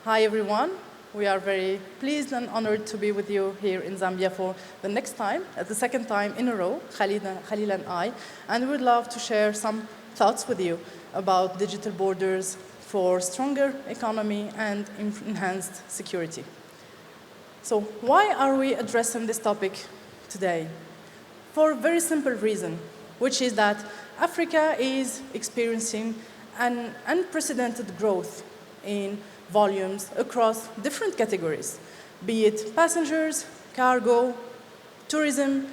Hi, everyone. We are very pleased and honored to be with you here in Zambia for the next time, the second time in a row, Khalil and I, and we would love to share some thoughts with you about digital borders for stronger economy and enhanced security. So why are we addressing this topic today? For a very simple reason, which is that Africa is experiencing an unprecedented growth in volumes across different categories, be it passengers, cargo, tourism,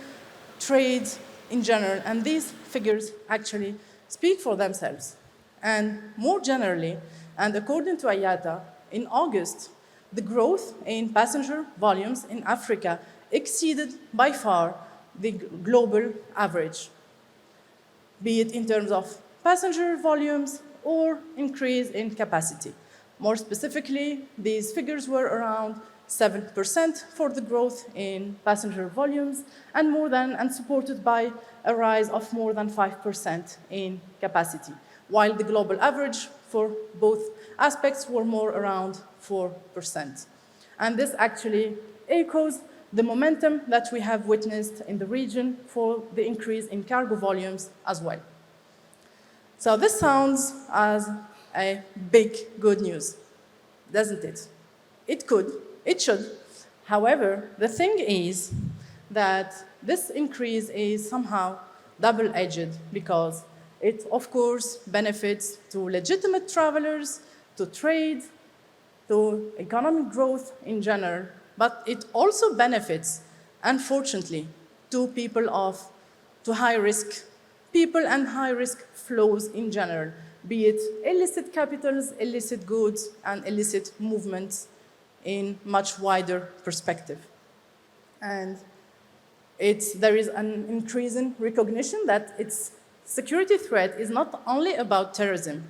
trade in general, and these figures actually speak for themselves. And more generally, and according to IATA, in August, the growth in passenger volumes in Africa exceeded by far the global average, be it in terms of passenger volumes or increase in capacity. More specifically, these figures were around 7% for the growth in passenger volumes and supported by a rise of more than 5% in capacity, while the global average for both aspects were more around 4%. And this actually echoes the momentum that we have witnessed in the region for the increase in cargo volumes as well. So this sounds as a big good news, doesn't it? It could, it should. However, the thing is that this increase is somehow double-edged because it, of course, benefits to legitimate travelers, to trade, to economic growth in general, but it also benefits, unfortunately, to high-risk people and high-risk flows in general, be it illicit capitals, illicit goods, and illicit movements in much wider perspective. And there is an increasing recognition that its security threat is not only about terrorism.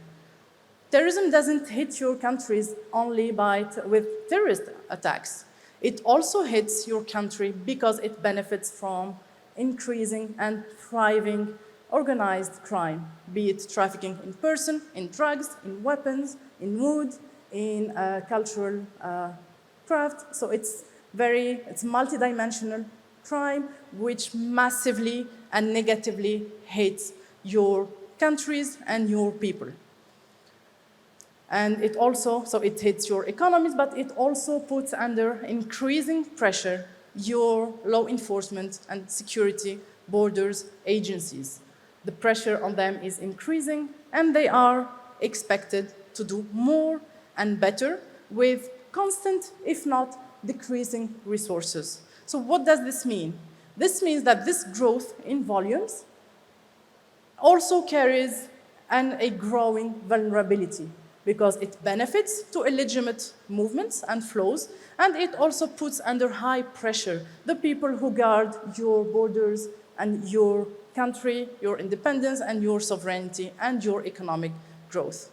Terrorism doesn't hit your countries only with terrorist attacks. It also hits your country because it benefits from increasing and thriving organized crime, be it trafficking in person, in drugs, in weapons, in wood, in cultural craft. So it's multidimensional crime which massively and negatively hits your countries and your people. And it hits your economies, but it also puts under increasing pressure your law enforcement and security borders agencies. The pressure on them is increasing, and they are expected to do more and better with constant, if not decreasing, resources. So what does this mean? This means that this growth in volumes also carries a growing vulnerability because it benefits to illegitimate movements and flows, and it also puts under high pressure the people who guard your borders and your country, your independence, and your sovereignty, and your economic growth.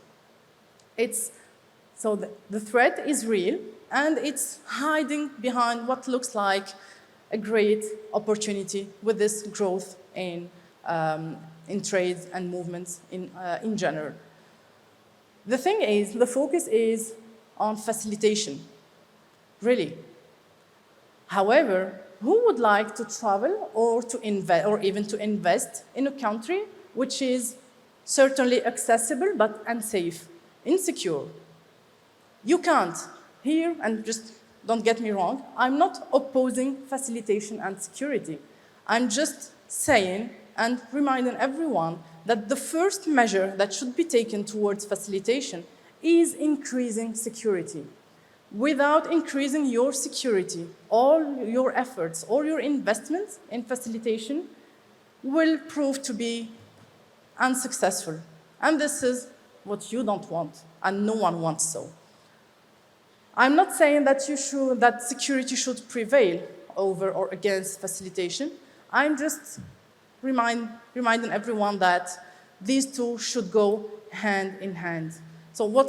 So the threat is real, and it's hiding behind what looks like a great opportunity with this growth in trade and movements in general. The thing is, the focus is on facilitation, really. However, who would like to travel or even to invest in a country which is certainly accessible but unsafe, insecure? You can't. Here, and just don't get me wrong, I'm not opposing facilitation and security. I'm just saying and reminding everyone that the first measure that should be taken towards facilitation is increasing security. Without increasing your security, all your efforts, all your investments in facilitation will prove to be unsuccessful. And this is what you don't want, and no one wants so. I'm not saying that security should prevail over or against facilitation. I'm just reminding everyone that these two should go hand in hand. So what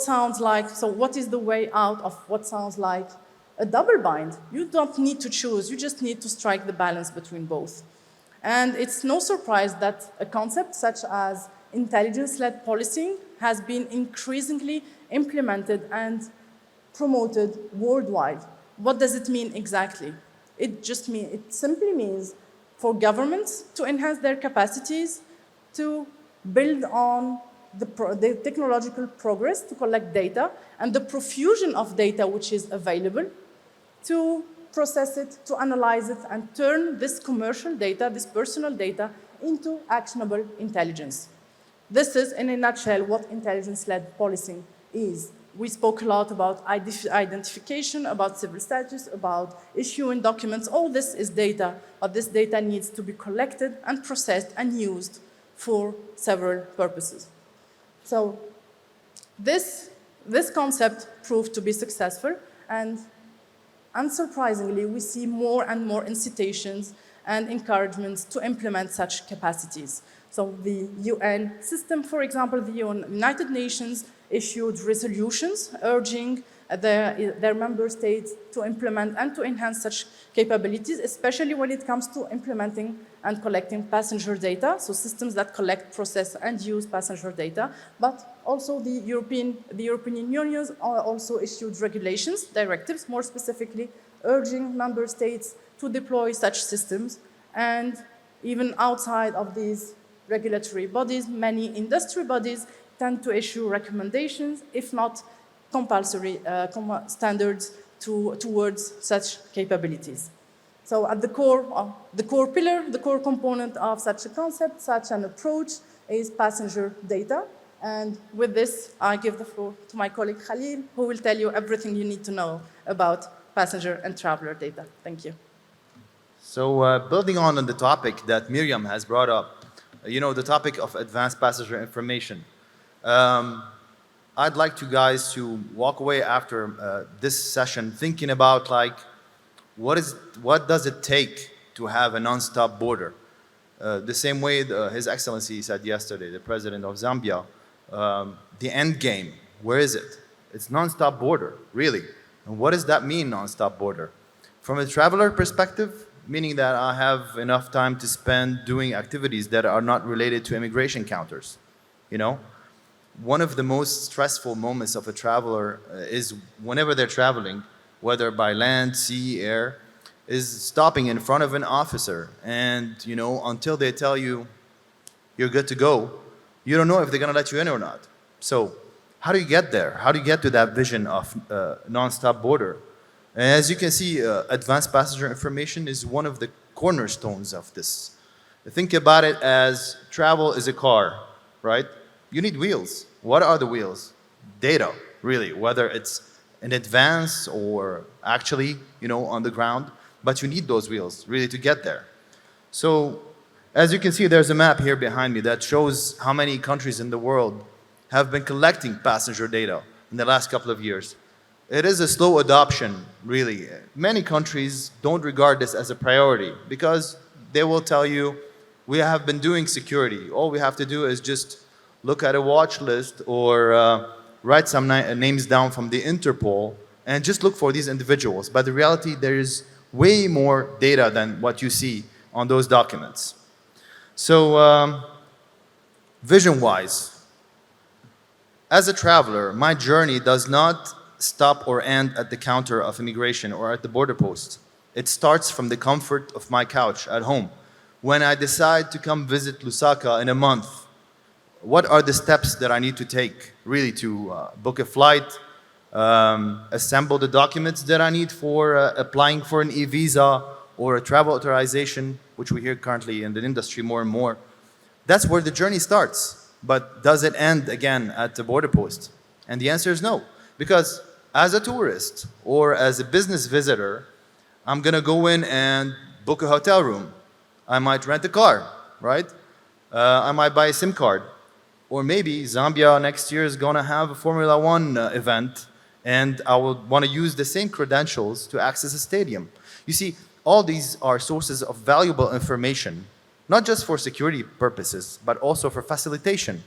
is the way out of what sounds like a double bind? You don't need to choose, you just need to strike the balance between both. And it's no surprise that a concept such as intelligence-led policing has been increasingly implemented and promoted worldwide. What does it mean exactly? It simply means for governments to enhance their capacities to build on the technological progress to collect data and the profusion of data which is available, to process it, to analyze it, and turn this commercial data, this personal data, into actionable intelligence. This is, in a nutshell, what intelligence-led policing is. We spoke a lot about identification, about civil status, about issuing documents. All this is data, but this data needs to be collected and processed and used for several purposes. So this concept proved to be successful, and unsurprisingly, we see more and more incitations and encouragements to implement such capacities. So the UN system, for example, the United Nations issued resolutions urging their member states to implement and to enhance such capabilities, especially when it comes to implementing and collecting passenger data, so systems that collect, process, and use passenger data. But also the European Union also issued regulations, directives, more specifically, urging member states to deploy such systems. And even outside of these regulatory bodies, many industry bodies tend to issue recommendations, if not compulsory standards towards such capabilities. So at the core pillar, the core component of such a concept, such an approach, is passenger data. And with this, I give the floor to my colleague Khalil, who will tell you everything you need to know about passenger and traveler data. Thank you. So building on the topic that Miriam has brought up, the topic of advanced passenger information. I'd like you guys to walk away after this session thinking about what does it take to have a non-stop border? The same way His Excellency said yesterday, the President of Zambia, the end game, where is it? It's non-stop border, really. And what does that mean, non-stop border? From a traveler perspective, meaning that I have enough time to spend doing activities that are not related to immigration counters. One of the most stressful moments of a traveler is whenever they're traveling, whether by land, sea, air, is stopping in front of an officer. And, until they tell you you're good to go, you don't know if they're going to let you in or not. So how do you get there? How do you get to that vision of non-stop border? And as you can see, advanced passenger information is one of the cornerstones of this. Think about it as travel is a car, right? You need wheels. What are the wheels? Data, really, whether it's in advance or actually, on the ground. But you need those wheels, really, to get there. So, as you can see, there's a map here behind me that shows how many countries in the world have been collecting passenger data in the last couple of years. It is a slow adoption, really. Many countries don't regard this as a priority because they will tell you, we have been doing security. All we have to do is just look at a watch list or write some names down from the Interpol and just look for these individuals. But the reality, there is way more data than what you see on those documents. So vision-wise, as a traveler, my journey does not stop or end at the counter of immigration or at the border post. It starts from the comfort of my couch at home. When I decide to come visit Lusaka in a month, what are the steps that I need to take really to book a flight, assemble the documents that I need for applying for an e-visa or a travel authorization, which we hear currently in the industry more and more. That's where the journey starts. But does it end again at the border post? And the answer is no. Because as a tourist or as a business visitor, I'm going to go in and book a hotel room. I might rent a car, right? I might buy a SIM card. Or maybe Zambia next year is going to have a Formula One event and I will want to use the same credentials to access a stadium. You see, all these are sources of valuable information, not just for security purposes, but also for facilitation.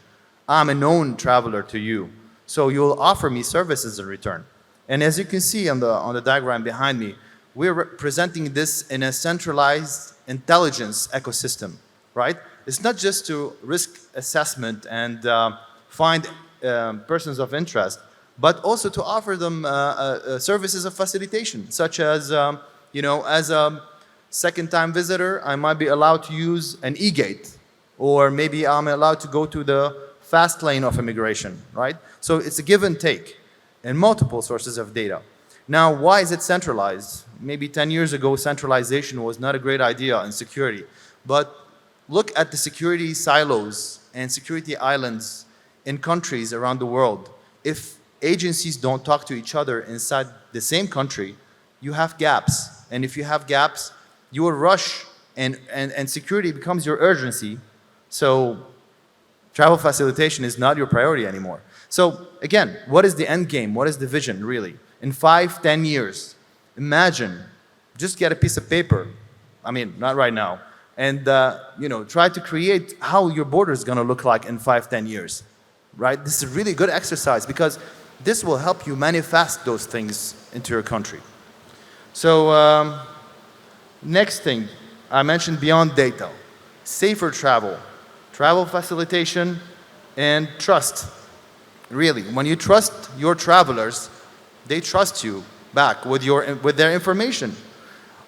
I'm a known traveler to you, so you'll offer me services in return. And as you can see on the diagram behind me, we're presenting this in a centralized intelligence ecosystem, right? It's not just to risk assessment and find persons of interest, but also to offer them services of facilitation, such as, as a second-time visitor, I might be allowed to use an e-gate, or maybe I'm allowed to go to the fast lane of immigration, right? So it's a give and take and multiple sources of data. Now, why is it centralized? Maybe 10 years ago, centralization was not a great idea in security, but look at the security silos and security islands in countries around the world. If agencies don't talk to each other inside the same country, you have gaps. And if you have gaps, you will rush, and security becomes your urgency. So travel facilitation is not your priority anymore. So again, what is the end game? What is the vision, really? In 5, 10 years, imagine, just get a piece of paper. I mean, not right now. And try to create how your border is going to look like in 5, 10 years, right? This is a really good exercise because this will help you manifest those things into your country. So next thing, I mentioned beyond data, safer travel, travel facilitation, and trust. Really, when you trust your travelers, they trust you back with their information.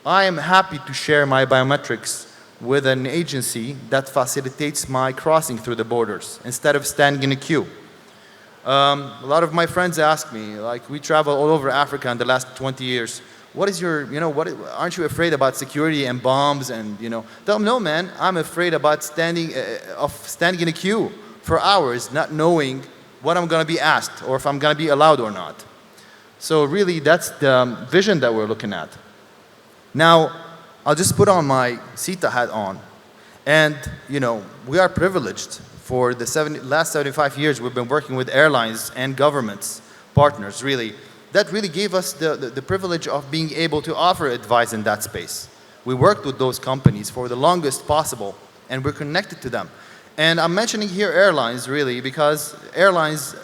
I am happy to share my biometrics with an agency that facilitates my crossing through the borders instead of standing in a queue. A lot of my friends ask me, like, we travel all over Africa in the last 20 years. What is your, aren't you afraid about security and bombs and, Tell them, no, man, I'm afraid about standing in a queue for hours, not knowing what I'm going to be asked or if I'm going to be allowed or not. So really, that's the vision that we're looking at. Now, I'll just put on my CETA hat on. And, we are privileged. For the last 75 years, we've been working with airlines and governments, partners, really. That really gave us the privilege of being able to offer advice in that space. We worked with those companies for the longest possible, and we're connected to them. And I'm mentioning here airlines, really, because airlines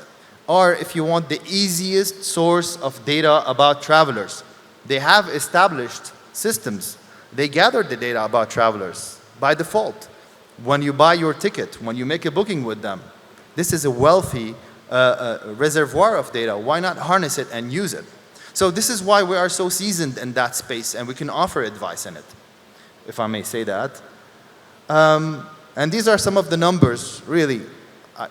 are, if you want, the easiest source of data about travelers. They have established systems. They gather the data about travelers by default. When you buy your ticket, when you make a booking with them, this is a wealthy reservoir of data. Why not harness it and use it? So this is why we are so seasoned in that space, and we can offer advice in it, if I may say that. And these are some of the numbers, really.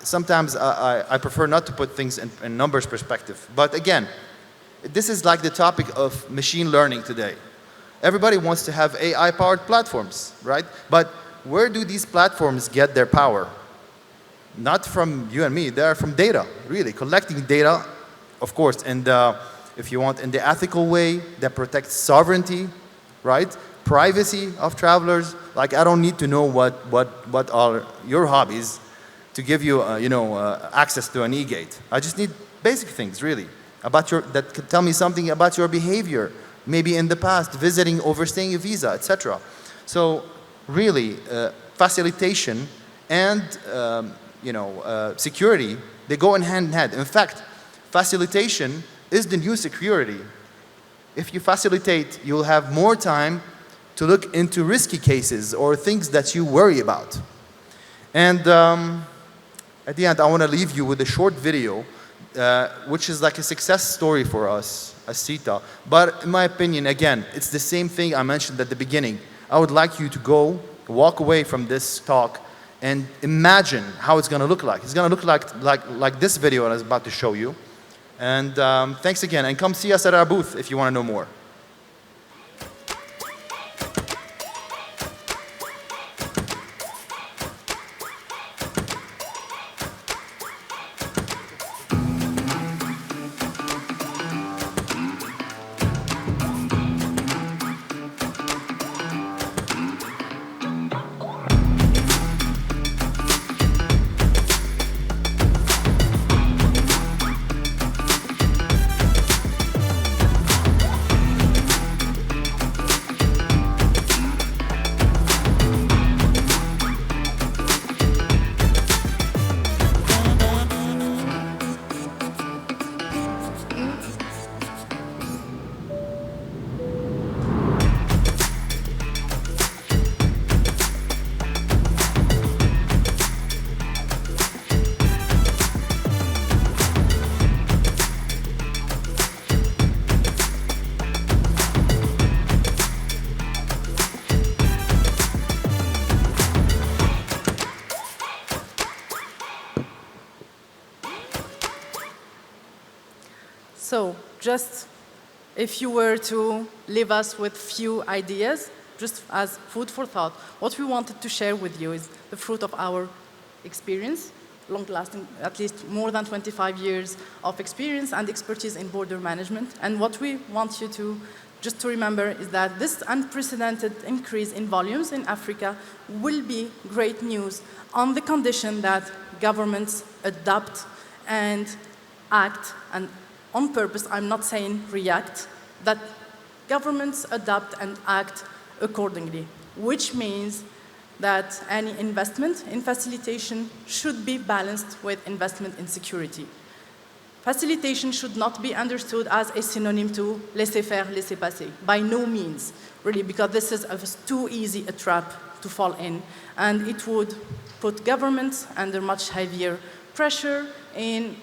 Sometimes I prefer not to put things in numbers perspective. But again, this is like the topic of machine learning today. Everybody wants to have AI-powered platforms, right? But where do these platforms get their power? Not from you and me, they're from data, really. Collecting data, of course, and if you want, in the ethical way that protects sovereignty, right? Privacy of travelers. Like, I don't need to know what are your hobbies to give you, access to an e-gate. I just need basic things, really, that could tell me something about your behavior, maybe in the past, visiting, overstaying a visa, etc. So, really, facilitation and security, they go in hand in hand. In fact, facilitation is the new security. If you facilitate, you'll have more time to look into risky cases or things that you worry about. And at the end, I want to leave you with a short video, which is like a success story for us as CETA. But in my opinion, again, it's the same thing I mentioned at the beginning. I would like you to walk away from this talk and imagine how it's going to look like. It's going to look like this video I was about to show you. And thanks again. And come see us at our booth if you want to know more. So just if you were to leave us with few ideas, just as food for thought, what we wanted to share with you is the fruit of our experience, long-lasting, at least more than 25 years of experience and expertise in border management. And what we want you to just to remember is that this unprecedented increase in volumes in Africa will be great news on the condition that governments adapt and act, and on purpose, I'm not saying react, that governments adapt and act accordingly, which means that any investment in facilitation should be balanced with investment in security. Facilitation should not be understood as a synonym to laissez-faire, laissez-passer, by no means, really, because this is too easy a trap to fall in, and it would put governments under much heavier pressure and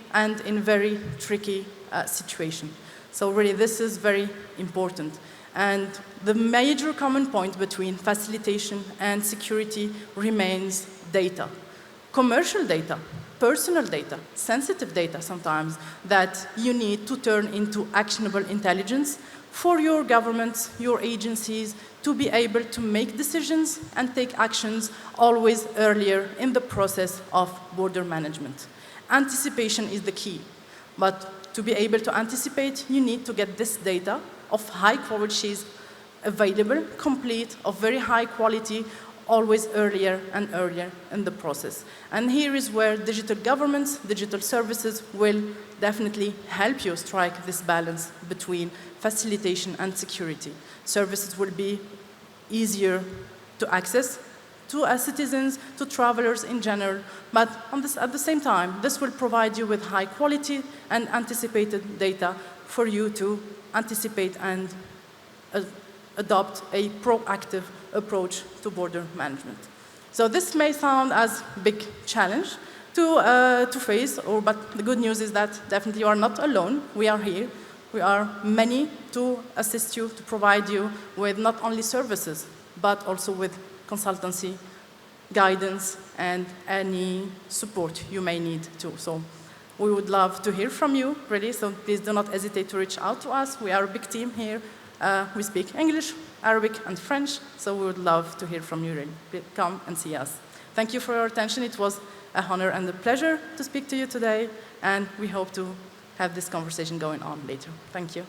in very tricky situation. So really, this is very important. And the major common point between facilitation and security remains data. Commercial data, personal data, sensitive data sometimes, that you need to turn into actionable intelligence for your governments, your agencies, to be able to make decisions and take actions always earlier in the process of border management. Anticipation is the key, but to be able to anticipate, you need to get this data of high quality, available, complete, of very high quality, always earlier and earlier in the process. And here is where digital governments, digital services will definitely help you strike this balance between facilitation and security. Services will be easier to access to citizens, to travelers in general, but at the same time, this will provide you with high quality and anticipated data for you to anticipate and adopt a proactive approach to border management. So this may sound as a big challenge to face, but the good news is that definitely you are not alone. We are here. We are many to assist you, to provide you with not only services, but also with consultancy, guidance, and any support you may need too. So we would love to hear from you, really, so please do not hesitate to reach out to us. We are a big team here. We speak English, Arabic, and French, so we would love to hear from you, really. Please come and see us. Thank you for your attention. It was an honor and a pleasure to speak to you today, and we hope to have this conversation going on later. Thank you.